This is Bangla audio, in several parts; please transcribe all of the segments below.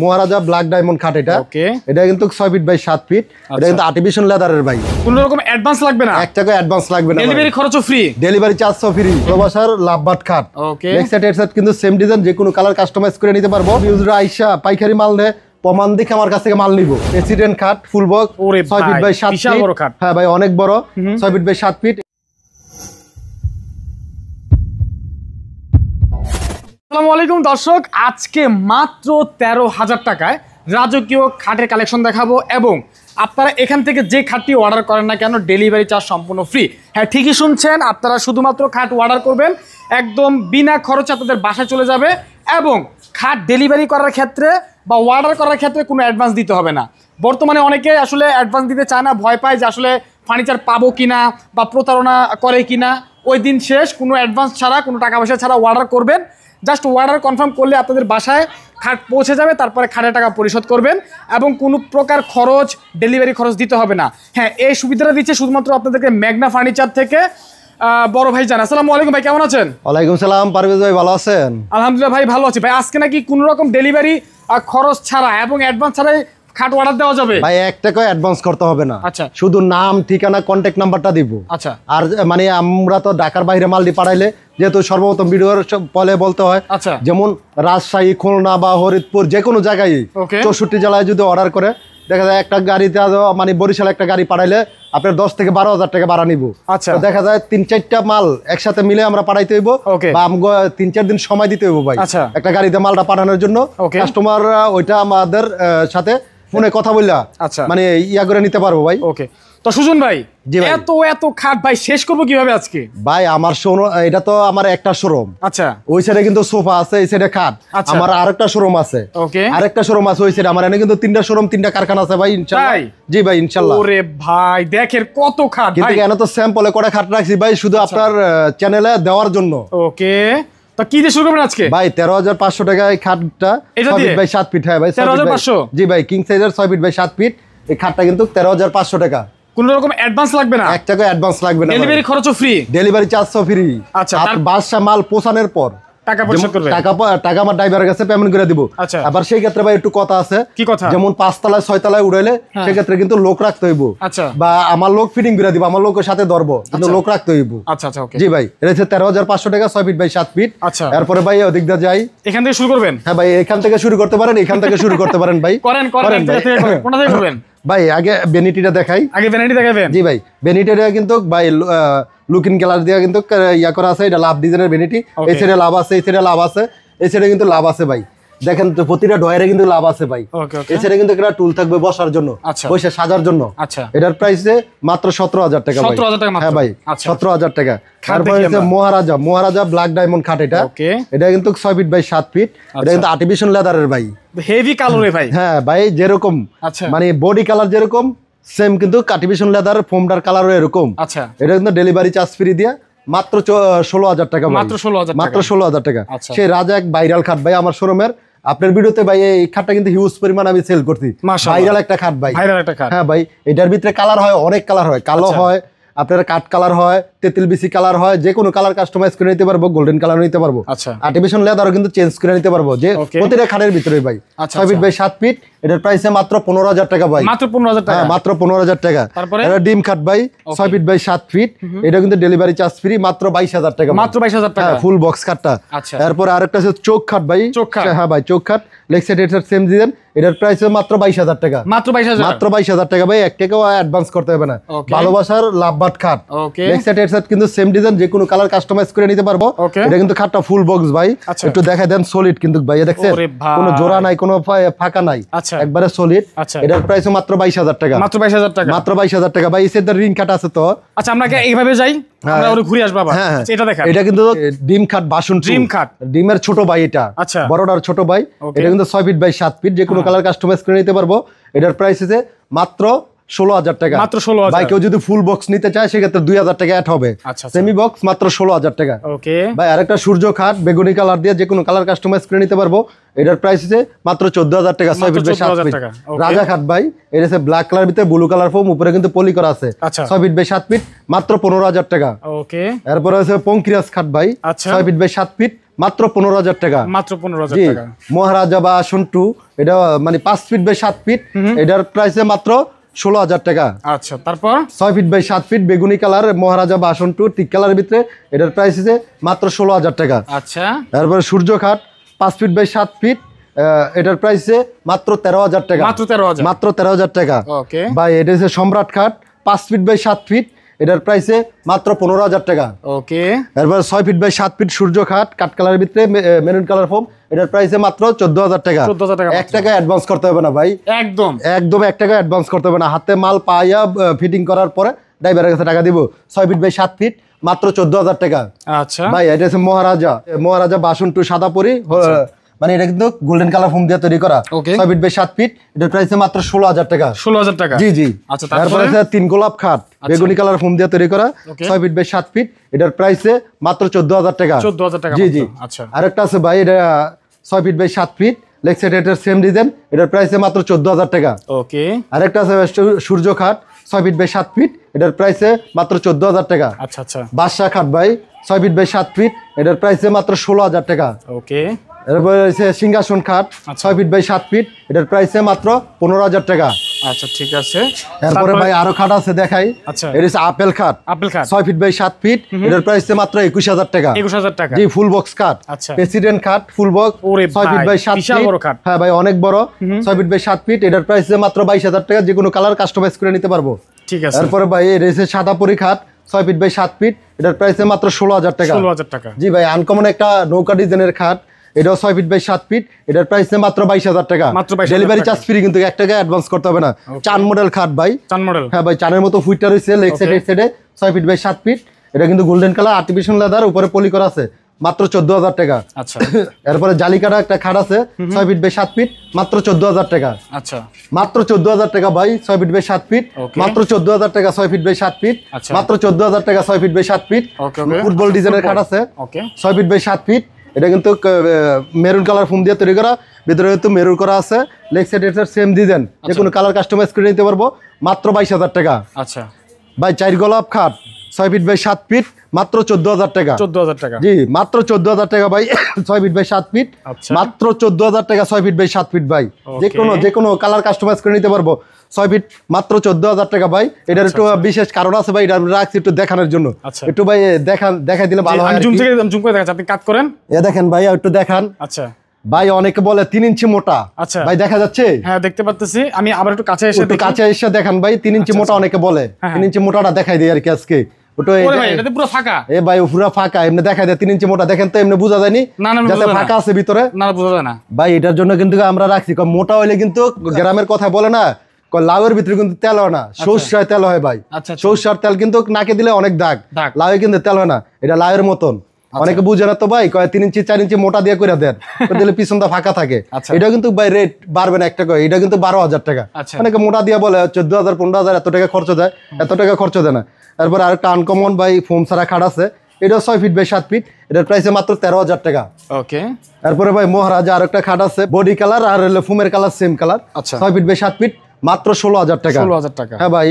মহারাজা ব্ল্যাক ডায়মন্ড খাট এটা। ওকে, এটা কিন্তু 6 ফিট বাই 7 ফিট। এটা কিন্তু আর্টিফিশিয়াল লেদারের ভাই। কোনো রকম অ্যাডভান্স লাগবে না, 1 টাকা অ্যাডভান্স লাগবে না। ডেলিভারি খরচও ফ্রি, ডেলিভারি চার্জও ফ্রি। প্রবাসার লাভবাট খাট। ওকে, নেক্সট সেট এর সেট কিন্তু সেম ডিজাইন, যে কোনো কালার কাস্টমাইজ করে নিতে পারবো। ইউজার আইসা পাইকারি মাল নেয়, প্রমাণ দেখে আমার কাছ থেকে মাল নিব। প্রেসিডেন্ট খাট full box 6 feet by 7 feet. হ্যাঁ ভাই, অনেক বড়, 6 ফিট বাই 7 ফিট। আসসালামু আলাইকুম দর্শক, আজকে মাত্র 13,000 টাকায় রাজকীয় খাটের কালেকশন দেখাবো এবং আপনারা এখান থেকে যে খাটটি অর্ডার করেন না কেন ডেলিভারি চার্জ সম্পূর্ণ ফ্রি। হ্যাঁ, ঠিকই শুনছেন, আপনারা শুধুমাত্র খাট অর্ডার করবেন, একদম বিনা খরচে আপনাদের বাসায় চলে যাবে এবং খাট ডেলিভারি করার ক্ষেত্রে বা অর্ডার করার ক্ষেত্রে কোনো অ্যাডভান্স দিতে হবে না। বর্তমানে অনেকে আসলে অ্যাডভান্স দিতে চায় না, ভয় পায় যে আসলে ফার্নিচার পাবো কিনা বা প্রতারণা করে কিনা। ওই দিন শেষ, কোনো অ্যাডভান্স ছাড়া, কোনো টাকা পয়সা ছাড়া অর্ডার করবেন। জাস্ট অর্ডার কনফার্ম করলে আপনাদের বাসায় খাট পৌঁছে যাবে, তারপরে খাটের টাকা পরিশোধ করবেন এবং কোনো প্রকার খরচ, ডেলিভারি খরচ দিতে হবে না। হ্যাঁ, এই সুবিধাটা দিচ্ছে শুধুমাত্র আপনাদেরকে মেঘনা ফার্নিচার থেকে। বড় ভাই জান, আসসালামু আলাইকুম ভাই, কেমন আছেন? ওয়ালাইকুম সালাম, পারভেজ ভাই ভালো আছেন? আলহামদুলিল্লাহ ভাই, ভালো আছি ভাই। আজকে নাকি কোনো রকম ডেলিভারি খরচ ছাড়া এবং অ্যাডভান্স ছাড়াই খাট অর্ডার দেওয়া যাবে ভাই? 1 টাকা অ্যাডভান্স করতে হবে না। আচ্ছা, শুধু নাম, ঠিকানা, কন্ট্যাক্ট নাম্বারটা দিব। আচ্ছা, আর মানে আমরা তো ঢাকার বাইরে মাল দিয়ে পাঠাইলে যেহেতু সর্বপ্রথম ভিডিওর বলে বলতে হয়। আচ্ছা, যেমন রাজশাহী, খুলনা বা হরিদপুর যে কোনো জায়গায় 64 জেলায় যদি অর্ডার করে, দেখা যায় একটা গাড়িতে মানে বরিশাল একটা গাড়ি পাঠাইলে আপনার 10 থেকে 12,000 টাকা ভাড়া নিব। আচ্ছা, দেখা যায় 3-4টা মাল একসাথে মিলে আমরা পাঠাইতে হইব বা আমগো 3-4 দিন সময় দিতে হইব ভাই একটা গাড়িতে মালটা পাঠানোর জন্য। কাস্টমার ওইটা আমাদের সাথে ফোনে কথা বললা মানে ইয়া করে নিতে পারবো ভাই। ওকে, তো সুজন ভাই, এত খাট ভাই শেষ করবো কিভাবে আজকে? ভাই আমার এটা তো আমার একটা শোরুম। আচ্ছা, ওই সাইডে কিন্তু সোফা আছে, এই সাইডে খাট। আমার আরেকটা শোরুম আছে। ওকে, আরেকটা শোরুম আছে ওই সাইডে। আমার এখানে কিন্তু 3টা শোরুম, 3টা কারখানা আছে ভাই, ইনশাআল্লাহ। জি ভাই, ইনশাআল্লাহ। ওরে ভাই, দেখেন কত খাট ভাই। কিন্তু এখানে তো স্যাম্পলে করে খাট রাখছি ভাই, শুধু আপনার চ্যানেলে দেওয়ার জন্য। ওকে, তো কি দিয়ে শুরু করবেন আজকে? ভাই 13,500 টাকা এই খাটটা 6 ফিট বাই 7 ফিট। হ্যাঁ ভাই, 13,500। জি ভাই, কিং সাইজের 6 ফিট বাই 7 ফিট এই খাটটা কিন্তু 13,500 টাকা। কোনো রকম অ্যাডভান্স লাগবে না, 1 টাকা অ্যাডভান্স লাগবে না। ডেলিভারি খরচও ফ্রি, ডেলিভারি চার্জও ফ্রি। আচ্ছা, আর বাসা মাল পৌঁছানোর পর টাকা পরিশোধ করবে। টাকা আমার ড্রাইভারের কাছে পেমেন্ট করে দিব। আচ্ছা, আবার সেই ক্ষেত্রে ভাই একটু কথা আছে। কি কথা? যেমন 5 তলায় 6 তলায় উড়াইলে সেই ক্ষেত্রে কিন্তু লোক রাখতে হইব। আচ্ছা, বা আমার লোক ফিটিং করে দিব, আমার লোকের সাথে ধরবো, কিন্তু লোক রাখতে হইব। আচ্ছা আচ্ছা, ওকে। জি ভাই, এটা হচ্ছে 13,500 টাকা 6 ফিট বাই 7 ফিট। আচ্ছা, এরপরে ভাই ওদিক দিয়ে যাই, এখান থেকে শুরু করবেন। হ্যাঁ ভাই, এখান থেকে শুরু করতে পারেন, এখান থেকে শুরু করতে পারেন ভাই। করেন কোনটা থেকে করবেন ভাই? আগে ভ্যানিটিটা দেখাই। আগে ভ্যানিটি দেখাবেন? জি ভাই, ভ্যানিটিটা কিন্তু ভাই লুকিং কালার দিয়ে কিন্তু ইয়া করা আছে। এটা লাভ ডিজাইনের ভ্যানিটি। এই সাইডে লাভ আছে, এই সাইডে লাভ আছে, এই সাইডে কিন্তু লাভ আছে ভাই। দেখেন তো প্রতিটা ডয়ারে কিন্তু লাভ আছে ভাই। এই সাইডে কিন্তু একটা টুল থাকবে বসার জন্য, বসে সাজার জন্য। আচ্ছা, এটার প্রাইসে মাত্র 17,000 টাকা ভাই। 17,000 টাকা? হ্যাঁ ভাই, 17,000 টাকা। তারপরে হচ্ছে মহারাজা ব্ল্যাক ডায়মন্ড খাট এটা। এটা কিন্তু 6 ফিট বাই 7 ফিট। এটা কিন্তু আর্টিফিশিয়াল লেদারের ভাই, হেভি কালারে ভাই। হ্যাঁ ভাই, যেরকম মানে বডি কালার যেরকম সেম কিন্তু আর্টিফিশিয়াল লেদার ফোমটার কালারও এরকম। আচ্ছা, এটা কিন্তু ডেলিভারি চার্জ ফ্রি দিয়া মাত্র 16,000 টাকা। মাত্র 16,000 টাকা। সেই রাজা এক ভাইরাল খাট ভাই আমার শোরুমের। আপনার ভিডিওতে ভাই এই খাটটা কিন্তু হিউজ পরিমাণ আমি সেল করছি। ভাইরাল একটা খাট ভাই। হ্যাঁ ভাই, এটার ভিতরে কালার হয়, অনেক কালার হয়, কালো হয়, আপনার কাঠ কালার হয়, তেঁতুল বিসি কালার হয়, যে কোনো কালার কাস্টমাইজ করে নিতে পারবো, গোল্ডেন কালার নিতে পারবো। আচ্ছা, আর্টিফিশিয়াল লেদারও কিন্তু চেঞ্জ করে নিতে পারবো, যে প্রতিটা খাটের ভিতরে ভাই। 6 ফিট বাই 7 ফিট। এটার প্রাইসে মাত্র 15,000 টাকা ভাই। মাত্র 15,000 টাকা? হ্যাঁ, মাত্র 15,000 টাকা। এটা ডিম খাট ভাই, 6 ফিট বাই 7 ফিট। এটা কিন্তু ডেলিভারি চার্জ ফ্রি, মাত্র 22,000 টাকা। মাত্র 22,000 টাকা ফুল বক্স খাটটা। আচ্ছা, এরপর আরেকটা আছে চোখ খাট ভাই। হ্যাঁ ভাই, চোখ খাট লেগ সাইড এটার সেম ডিজাইন। এটার প্রাইস মাত্র 22,000 টাকা। মাত্র 22,000 টাকা ভাই। 1 টাকাও অ্যাডভান্স করতে হবে না। ভালোবাসার লাভবাট খাট। লেগ সাইড এর সাথে কিন্তু সেম ডিজাইন, যে কোনো কালার কাস্টমাইজ করে নিতে পারবো। এটা কিন্তু খাটটা ফুল বক্স ভাই। একটু দেখাই দেন, সলিড কিন্তু ভাই, দেখছেন কোনো জোড়া নাই, কোনো ফাঁকা নাই, একবারে সলিড। এটার প্রাইস মাত্র 22,000 টাকা। মাত্র 22,000 টাকা? মাত্র 22,000 টাকা ভাই। এর রিং কাট আছে তো। আচ্ছা, আমরা এইভাবে যাই, আমরা ওরে ঘুরে আসব বাবা। এটা দেখেন, এটা কিন্তু ডিম খাট, বাসন ডিম খাট, ডিমের ছোট ভাই এটা। আচ্ছা, বড়টার ছোট ভাই। এটা কিন্তু 6 ফিট বাই 7 ফিট, যে কোনো কালার কাস্টমাইজ করে নিতে পারবো। এটার প্রাইস আছে মাত্র 16,000 টাকা। মাত্র 16,000। ভাই কেউ যদি ফুল বক্স নিতে চায় সেক্ষেত্রে 2,000 টাকা অ্যাড হবে। সেমি বক্স মাত্র 16,000 টাকা। ওকে ভাই, আরেকটা সূর্য খাট বেগুনি কালার দিয়ে যে কোনো কালার কাস্টমাইজ করে নিতে পারবো। এটার প্রাইস আছে মাত্র 14,000 টাকা। 6 ফিট বাই 7 ফিট রাজা খাট ভাই। এটা আছে ব্ল্যাক কালার ভিতরে ব্লু কালার ফোম, উপরে কিন্তু পলি করা আছে। 6 ফিট বাই 7 ফিট মাত্র 15,000 টাকা। ওকে, এরপর আছে পঙ্কিরাজ খাট ভাই, 6 ফিট বাই 7 ফিট মাত্র 15,000 টাকা। মাত্র 15,000 জি টাকা। মহারাজা বা আসন 2 এটা মানে 5 ফিট বাই 7 ফিট, এটার প্রাইসে মাত্র 16,000 টাকা। আচ্ছা তারপর 6 ফিট বাই 7 ফিট বেগুনি কালার মহারাজা বা আসন 2 টিক কালারের ভিতরে, এটার প্রাইস আছে মাত্র 16,000 টাকা। আচ্ছা তারপরে সূর্য খাট 5 ফিট বাই 7 ফিট, এটার প্রাইসে মাত্র 13,000 টাকা। মাত্র 13,000। মাত্র 13,000 টাকা। ওকে ভাই এটা হচ্ছে সম্রাট খাট 5 ফিট বাই 7 ফিট, এটার প্রাইসে মাত্র 15,000 টাকা। ওকে এরপর 6 ফিট বাই 7 ফিট সূর্য খাট কাঠ কালারের ভিতরে মেরুন কালার ফোম, এটার প্রাইসে মাত্র 14,000 টাকা। 14,000 টাকা। 1 টাকা অ্যাডভান্স করতে হবে না ভাই, একদম 1 টাকা অ্যাডভান্স করতে হবে না, হাতে মাল পাইয়া ফিটিং করার পরে ড্রাইভারের কাছে টাকা দিব। 6 ফিট বাই 7 ফিট মাত্র 14,000 টাকা। আচ্ছা ভাই এটা হচ্ছে মহারাজা বাসন টু সাদা পরি, মানে এটা কিন্তু গোল্ডেন কালার ফোম দিয়ে তৈরি করা। Okay. 6 ফিট বাই 7 ফিট, এটার প্রাইসে মাত্র 16,000 টাকা। 16,000 টাকা। জি জি। আচ্ছা তারপরে তারপরে আছে 3 গোলাপ খাট বেগুনি কালার ফোম দিয়ে তৈরি করা। Okay. 6 ফিট বাই 7 ফিট, এটার প্রাইসে মাত্র 14,000 টাকা। 14,000 টাকা জি মাত্র। জি। আচ্ছা আরেকটা আছে ভাই, এটা 6 feet by 7 feet leg side, এটার সেম ডিজাইন, এটার প্রাইসে মাত্র 14,000 টাকা। ওকে আরেকটা আছে সূর্য খাট 6 ফিট বাই 7 ফিট, এটার প্রাইসে মাত্র 14,000 টাকা। আচ্ছা আচ্ছা বাদশা খাট ভাই 6 ফিট বাই 7 ফিট, এটার প্রাইসে মাত্র 16,000 টাকা। ওকে এরপরে আছে সিংহাসন খাট 6 ফিট বাই 7 ফিট, এটার প্রাইসে মাত্র 15,000 টাকা। আচ্ছা ঠিক আছে। তারপরে ভাই আরো খাট আছে দেখাই। আচ্ছা এটা হচ্ছে আপেল খাট আপেল খাট 6 ফিট বাই 7 ফিট, এটার প্রাইসে মাত্র 21,000 টাকা। 21,000 টাকা। জি ফুল বক্স খাট আচ্ছা। প্রেসিডেন্ট খাট ফুল বক্স ওরে 6 ফিট ভাই, বাই 7 বিশাল ফিট। বড় খাট। হ্যাঁ ভাই অনেক বড়। 6 ফিট বাই 7 ফিট, এটার প্রাইসে মাত্র 22,000 টাকা, যে কোনো কালার কাস্টমাইজ করে নিতে পারবো। ঠিক আছে তারপরে ভাই এটা হচ্ছে সাদা পরি খাট 6 ফিট বাই 7 ফিট, এটার প্রাইসে মাত্র 16,000 টাকা। 16,000 টাকা। জি ভাই আনকমন একটা নৌকা ডিজাইনের খাট, এটাও 6 ফিট বাই 7 ফিট, এটার প্রাইস মাত্র 22,000 টাকা। মাত্র 22,000 ডেলিভারি টাকা। চার্জ ফ্রি, কিন্তু 1 টাকা অ্যাডভান্স করতে হবে না। চান মডেল খাট ভাই। চান মডেল। হ্যাঁ ভাই চানের মতো ফুটটা রয়েছে লেগ সাইড এর সাইডে 6 ফিট বাই 7 ফিট, এটা কিন্তু গোল্ডেন কালার আর্টিফিশিয়াল লেদার, উপরে পলি করা আছে, মাত্র 14,000 টাকা। আচ্ছা এরপরে জালিকাটা একটা খাট আছে 6 ফিট বাই 7 ফিট, মাত্র 14,000 টাকা। আচ্ছা মাত্র 14,000 টাকা ভাই 6 ফিট বাই 7 ফিট, Okay. মাত্র 14,000 টাকা 6 ফিট বাই 7 ফিট, আচ্ছা। মাত্র 14,000 টাকা 6 feet by 7 feet. Okay okay. Football ডিজাইনের খাট আছে ওকে 6 ফিট বাই 7 ফিট, এটা কিন্তু মেরুন কালার ফোম দিয়ে তৈরি করা, ভিতরে কিন্তু মেরুন করা আছে, লেগ সাইড এর সেম ডিজাইন, যে কোনো কালার কাস্টমাইজ করে নিতে পারবো, মাত্র 22,000 টাকা। আচ্ছা ভাই 4 গোলাপ খাট 6 ফিট বাই 7 ফিট, মাত্র 14,000 টাকা। 14,000 টাকা। জি মাত্র 14,000 টাকা ভাই 6 ফিট বাই 7 ফিট, আচ্ছা। মাত্র 14,000 টাকা 6 ফিট বাই 7 ফিট ভাই। যে কোনো কালার কাস্টমাইজ করে নিতে পারবো। 6 ফিট মাত্র 14,000 টাকা ভাই। এটার একটু বিশেষ কারণ আছে ভাই, এটা রাখছি একটু দেখানোর জন্য। আচ্ছা। একটু ভাই দেখাই দিলে ভালো হয়। আমি জুম করে দেখাচ্ছি, আপনি কাট করেন। এ দেখেন ভাই একটু দেখান। আচ্ছা ভাই অনেকে বলে 3 ইঞ্চি মোটা। আচ্ছা। ভাই দেখা যাচ্ছে? হ্যাঁ দেখতে পাচ্ছি, আমি আবার একটু কাছে এসে একটু দেখি। কাছে এসে দেখান ভাই, 3 ইঞ্চি মোটা অনেকে বলে। হ্যাঁ। 3 ইঞ্চি মোটাটা দেখাই দিই আর কি আজকে। ওটা ওরে ভাই এটা তো পুরো ফাঁকা। এ ভাই পুরো ফাঁকা, এমনি দেখা যায় 3 ইঞ্চি মোটা, দেখেন তো এমনি বোঝা যায়নি না, না, যাতে বোঝা যায় না। ফাঁকা আছে ভিতরে। না বোঝা যায় না ভাই এটার জন্য কিন্তু আমরা রাখছি, কারণ মোটা হইলে কিন্তু গ্রামের কথা বলে না, লাউয়ের ভিতরে কিন্তু তেল হয় না, সরষের তেল হয় ভাই। আচ্ছা, আচ্ছা। সরষের তেল কিন্তু নাকে দিলে অনেক দাগ, দাগ। লাউয়ে কিন্তু তেল হয় না, এটা লাউয়ের মতন। অনেকে বুঝে না তো ভাই, কয় 3 ইঞ্চি 4 ইঞ্চি মোটা দিয়ে করে দেন, করে দিলে পিছনটা ফাঁকা থাকে। আচ্ছা। এটা কিন্তু ভাই রেট বাড়বে না, একটা কয় এটা কিন্তু 12,000 টাকা। আচ্ছা। অনেকে মোটা দিয়ে বলে 14,000 15,000 এত টাকা খরচ দেয়, এত টাকা খরচ দেয় না। তারপর আরেকটা আনকমন ভাই ফোম ছাড়া খাট আছে, এটা 6 ফিট বাই 7 ফিট, এটার প্রাইসে মাত্র 13,000 টাকা। ওকে তারপরে ভাই মহারাজা আরেকটা খাট আছে, বডি কালার আর ফুমের কালার সেম কালার, আচ্ছা। 6 ফিট বাই 7 ফিট, মাত্র 16,000 টাকা। 16,000 টাকা। হ্যাঁ ভাই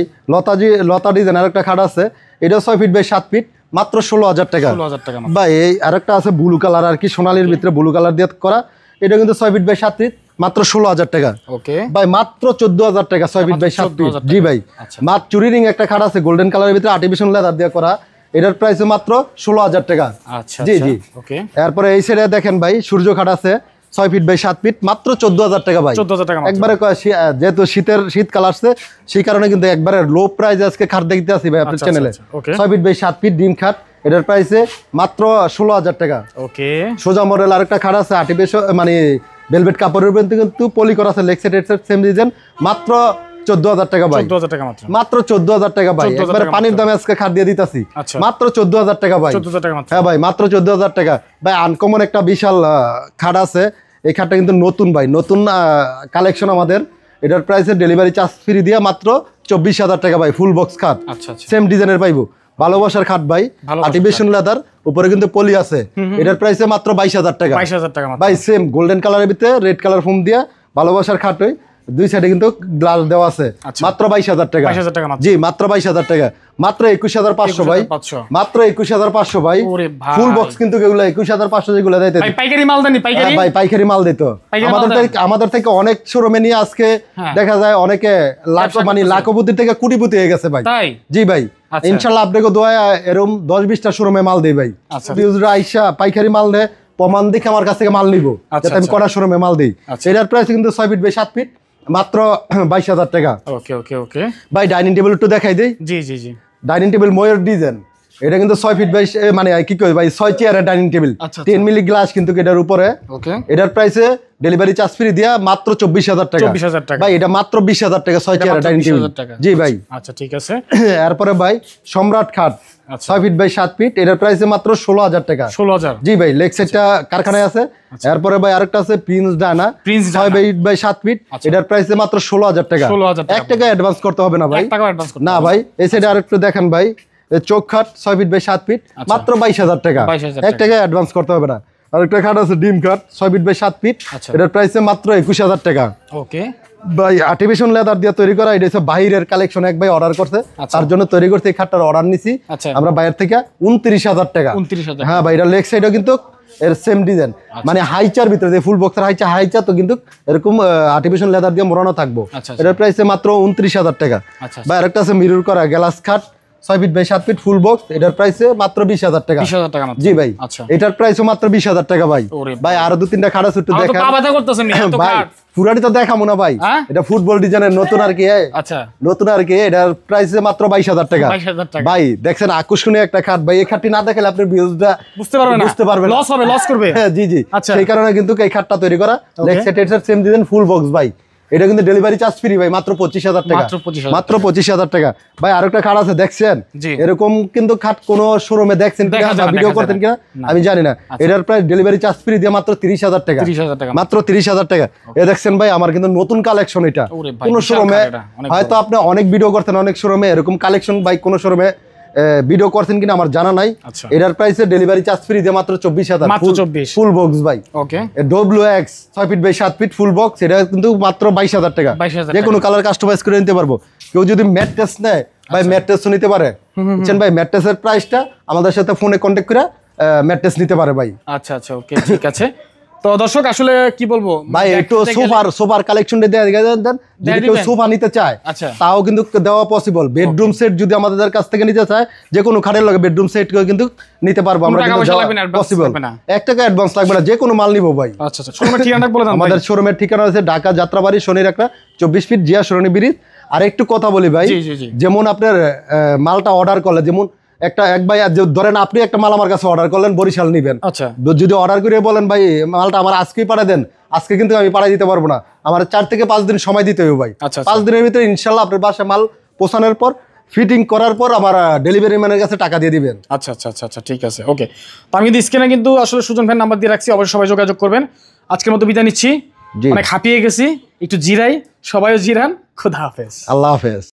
লতা ডিজাইন আরেকটা খাট আছে, এটা 6 ফিট বাই 7 ফিট, মাত্র 16,000 টাকা। 16,000 টাকা মাত্র। ভাই এই আরেকটা আছে ব্লু কালার আর কি, সোনালির ভিতরে ব্লু কালার দিয়ে করা, এটা কিন্তু 6 ফিট বাই 7 ফিট, মাত্র 16,000 টাকা। ওকে ভাই মাত্র 14,000 টাকা 6 ফিট বাই 7 ফিট। 14,000 জি ভাই। আচ্ছা। মাত্র চুরি রিং একটা খাট আছে গোল্ডেন কালারের ভিতরে আর্টিফিশিয়াল লেদার দিয়ে করা, এটার প্রাইস মাত্র 16,000 টাকা। আচ্ছা জি জি। ওকে এরপরে এই সাইডে দেখেন ভাই সূর্য খাট আছে 6 ফিট বাই 7 ফিট, মাত্র 14,000 টাকা ভাই। 14,000 টাকা মাত্র। একবারে যেহেতু শীতকাল আসছে, সেই কারণে কিন্তু একবারে লো প্রাইস আজকে খাট দেখতে আসি ভাই আপনার আচ্ছা, চ্যানেলে। আচ্ছা, ওকে। 6 ফিট বাই 7 ফিট ডিম খাট, এটার প্রাইসে মাত্র 16,000 টাকা। ওকে সোজা মডেল আরেকটা খাট আছে আর্টিফিশিয়াল মানে ভেলভেট কাপড়ের উপর কিন্তু পলি করা আছে, leg side head side same design, মাত্র 14,000 টাকা ভাই। 14,000 টাকা মাত্র। মাত্র 14,000 টাকা ভাই। 14,000 একবারে টাকা পানির মাত্র। দামে আজকে খাট দিয়ে দিতাছি, আচ্ছা। মাত্র 14,000 টাকা ভাই। 14,000 টাকা মাত্র। হ্যাঁ ভাই মাত্র 14,000 টাকা ভাই। আনকমন একটা বিশাল খাট আছে, এই খাটটা কিন্তু নতুন ভাই, নতুন কালেকশন আমাদের। এটার প্রাইসে ডেলিভারি চার্জ ফ্রি দিয়ে মাত্র 24,000 টাকা ভাই। ফুল বক্স খাট, আচ্ছা আচ্ছা সেম ডিজাইনের পাইবো, ভালোবাসার খাট ভাই, ভালোবাসার আর্টিফিশিয়াল লেদার, উপরে কিন্তু পলি আছে। এটার প্রাইসে মাত্র 22,000 টাকা 22,000 টাকা মাত্র। ভাই। সেম গোল্ডেন কালারের ভিতরে রেড কালার ফোম দিয়া ভালোবাসার খাট, দুই সাইডে কিন্তু গ্লাস দেওয়া আছে মাত্র 22,000 টাকা। জি মাত্র 22,000 টাকা, মাত্র 21,500 ভাই, মাত্র 21,500 ভাই। ফুল বক্স কিন্তু এগুলো 21,500 যেগুলো দেয় পাইকারি মাল দেন, পাইকারি ভাই, পাইকারি মাল দিত। আমাদের থেকে অনেক শোরুমে নিয়ে আজকে দেখা যায় অনেকে লাখপতি থেকে কোটিপতি হয়ে গেছে ভাই। জি ভাই, ইনশাআল্লাহ আপনাকে দোয়া এরকম 10-20টা শোরুমে মাল দেই ভাই। ভিউজরা আইসা পাইকারি মাল নেয়, প্রমাণ দেখে আমার কাছ থেকে মাল নিব, যাতে আমি কড়া শোরুমে মাল দিই। এটার প্রাইস কিন্তু 6 ফিট বাই 7 ফিট, মাত্র 22,000 টাকা। ওকে ওকে ওকে ভাই ডাইনিং টেবিল একটু দেখাই দেই। জি জি জি, ডাইনিং টেবিল ময়ূর ডিজাইন, এটা কিন্তু 6 ফিট বাই মানে কি কই ভাই 6 চেয়ারের ডাইনিং টেবিল, 10 মিলি গ্লাস কিন্তু এটার উপরে। ওকে, এটার প্রাইসে ডেলিভারি চার্জ ফ্রি দিয়া মাত্র 24,000 টাকা। 24,000 টাকা ভাই, এটা মাত্র 20,000 টাকা 6 চেয়ারের ডাইনিং টেবিল। জি ভাই, আচ্ছা ঠিক আছে। এরপরে ভাই সম্রাট খাট 6 ফিট বাই 7 ফিট, এটার প্রাইসে মাত্র 16,000 টাকা। 16,000? জি ভাই, লেগ সাইডটা কারখানায় আছে। এরপরে ভাই আরেকটা আছে প্রিন্স ডানা 6 ফিট বাই 7 ফিট, এটার প্রাইসে মাত্র 16,000 টাকা। 1 টাকা অ্যাডভান্স করতে হবে না ভাই, 1 টাকা অ্যাডভান্স করতে না ভাই। এই সাইডে আরেকটু দেখেন ভাই, চোখ খাট 6 ফিট বাই 7 ফিট, মাত্র 22,000 টাকা। 1 টাকা অ্যাডভান্স করতে হবে না। আরেকটা খাট আছে ডিম খাট 6 ফিট বাই 7 ফিট, এটার প্রাইসে মাত্র 21,000 টাকা। ওকে ভাই, আর্টিফিশিয়াল লেদার দিয়ে তৈরি করা, এটা হচ্ছে বাইরের কালেকশন, এক ভাই অর্ডার করছে, তার জন্য তৈরি করতে এই খাটটার অর্ডার নিছি আমরা বাইরে থেকে 29,000 টাকা। 29,000? হ্যাঁ ভাই, এটা লেগ সাইডও কিন্তু এর সেম ডিজাইন, মানে হাইচার ভিতরে ফুল বক্সের হাইচা তো কিন্তু এরকম আর্টিফিশিয়াল লেদার দিয়ে মোড়ানো থাকবো। এটার প্রাইসে মাত্র 29,000 টাকা। ভাই আরেকটা আছে মিরর করা গ্লাস খাট 6 feet by 7 feet full box, এটার প্রাইসে মাত্র 20,000 টাকা। 20,000 টাকা? জি ভাই, এটার প্রাইসও মাত্র 20,000 টাকা ভাই। ভাই আরো 2-3টা খাট আছে, একটু দেখেন। ভাই পুরাটি তো দেখাবো না ভাই, এটা ফুটবল ডিজাইনের নতুন আর কি। আচ্ছা, নতুন আর কি, এটার প্রাইসে মাত্র 22,000 টাকা। ভাই দেখছেন আকর্ষণীয় একটা খাট ভাই, এই খাটটি না দেখালে আপনি ভিউজটা বুঝতে পারবেন, লস হবে, লস করবে। হ্যাঁ জি জি, সেই কারণে কিন্তু এই খাটটা তৈরি করা। লেগ সাইড এর সেম ডিজাইন ফুল বক্স ভাই, এটা কিন্তু ডেলিভারি চার্জ ফ্রি ভাই, মাত্র 25,000 টাকা। মাত্র 25,000 টাকা। ভাই আরেকটা খাট আছে, দেখছেন এরকম কিন্তু খাট কোন শোরুমে দেখছেন কিনা বা ভিডিও করতেন কিনা আমি জানি না। এটার প্রাইস ডেলিভারি চার্জ ফ্রি দিয়ে মাত্র 30,000 টাকা। মাত্র 30,000 টাকা। এ দেখছেন ভাই, আমার কিন্তু নতুন কালেকশন, এটা কোন শোরুমে হয়তো আপনি অনেক ভিডিও করতেন, অনেক শোরুমে এরকম কালেকশন ভাই কোন শোরুমে ভিডিও করছেন কিনা আমার জানা নাই। এটার প্রাইসে ডেলিভারি চার্জ ফ্রি দিয়ে মাত্র 24,000 ফুল বক্স ভাই। Okay, WX 6 feet by 7 feet full box, এটা কিন্তু মাত্র 22,000 টাকা। যে কোনো কালার কাস্টমাইজ করে নিতে পারবো। কেউ যদি ম্যাট্রেস নেয় ভাই, ম্যাট্রেসও নিতে পারে, বুঝছেন ভাই। ম্যাট্রেসের প্রাইসটা আমাদের সাথে ফোনে কন্ট্যাক্ট করে ম্যাট্রেস নিতে পারে ভাই। আচ্ছা আচ্ছা, ওকে ঠিক আছে। তো দর্শক আসলে কি বলবো ভাই, একটু সোফার কালেকশনটা দেন, যদি কেউ সোফা নিতে চায় তাও কিন্তু দেওয়া পসিবল। বেডরুম সেট যদি আমাদের কাছ থেকে নিতে চায়, যে কোনো খাটের লগে বেডরুম সেট কিন্তু নিতে পারবো আমরা, পসিবল। 1 টাকা অ্যাডভান্স লাগবে না, যে কোনো মাল নিব ভাই। আচ্ছা আচ্ছা, শোরুমের ঠিকানা বলে দেন। আমাদের শোরুমের ঠিকানা আছে ঢাকা যাত্রাবাড়ি শনির একটা 24 ফিট জিয়া সরণি ব্রিজ। আর একটু কথা বলি ভাই, যেমন আপনার মালটা অর্ডার করলে, যেমন এক ভাই ধরেন আপনি একটা মাল আমার কাছে অর্ডার করলেন, বরিশাল নিবেন। আচ্ছা, যদি অর্ডার করে বলেন ভাই মালটা আমার আজকেই পাঠিয়ে দেন, আজকে কিন্তু আমি পাঠিয়ে দিতে পারবো না, আমার 4 থেকে 5 দিন সময় দিতে হবে ভাই। 5 দিনের ভিতরে ইনশাল্লাহ আপনার বাসায় মাল পৌঁছানোর পর, ফিটিং করার পর আমার ডেলিভারি ম্যানের কাছে টাকা দিয়ে দিবেন। আচ্ছা আচ্ছা আচ্ছা আচ্ছা, ঠিক আছে ওকে। তো আমি কিন্তু স্ক্রিনে কিন্তু আসলে সুজন ভাইয়ের নাম্বার দিয়ে রাখছি, অবশ্যই সবাই যোগাযোগ করবেন। আজকের মতো বিদায় নিচ্ছি, অনেক হাঁপিয়ে গেছি, একটু জিরাই, সবাইও জিরান। খুদা হাফেজ, আল্লাহ হাফেজ।